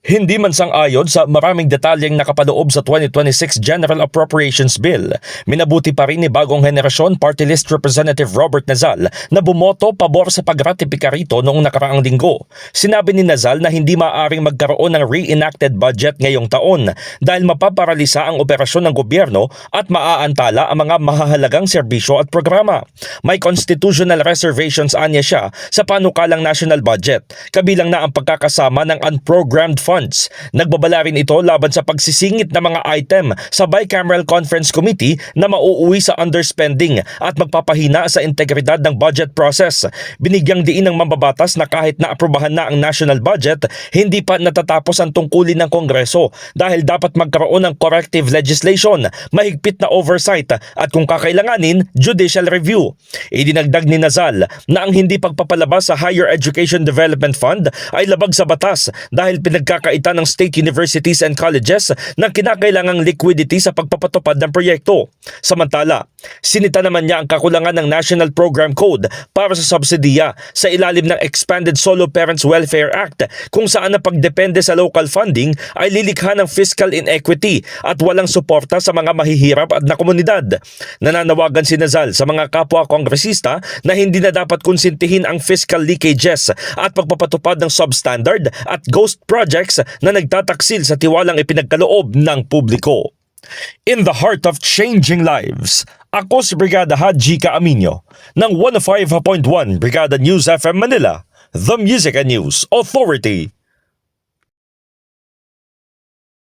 Hindi man sang-ayon sa maraming detalyeng nakapaloob sa 2026 General Appropriations Bill, minabuti pa rin ni Bagong Henerasyon Party List Representative Robert Nazal na bumoto pabor sa pagratipika rito noong nakaraang linggo. Sinabi ni Nazal na hindi maaaring magkaroon ng reenacted budget ngayong taon dahil mapaparalisa ang operasyon ng gobyerno at maaantala ang mga mahahalagang serbisyo at programa. May constitutional reservations anya siya sa panukalang national budget, kabilang na ang pagkakasama ng unprogrammed funds. Nagbabala rin ito laban sa pagsisingit ng mga item sa Bicameral Conference Committee na mauuwi sa underspending at magpapahina sa integridad ng budget process. Binigyang diin ng mambabatas na kahit naaprubahan na ang national budget, hindi pa natatapos ang tungkulin ng Kongreso dahil dapat magkaroon ng corrective legislation, mahigpit na oversight at kung kakailanganin, judicial review. Idinagdag ni Nazal na ang hindi pagpapalabas sa Higher Education Development Fund ay labag sa batas dahil pinagkakaitan ng state universities and colleges ng kinakailangang liquidity sa pagpapatupad ng proyekto. Samantala, sinita naman niya ang kakulangan ng National Program Code para sa subsidiya sa ilalim ng Expanded Solo Parents Welfare Act kung saan ang pagdepende sa local funding ay lilikha ng fiscal inequity at walang suporta sa mga mahihirap at na komunidad. Nananawagan si Nazal sa mga kapwa kongresista na hindi na dapat konsintihin ang fiscal leakages at pagpapatupad ng substandard at ghost projects na nagtataksil sa tiwalang ipinagkaloob ng publiko. In the heart of changing lives, ako si Brigada Haji Caaminio ng 105.1 Brigada News FM Manila, the Music and News Authority.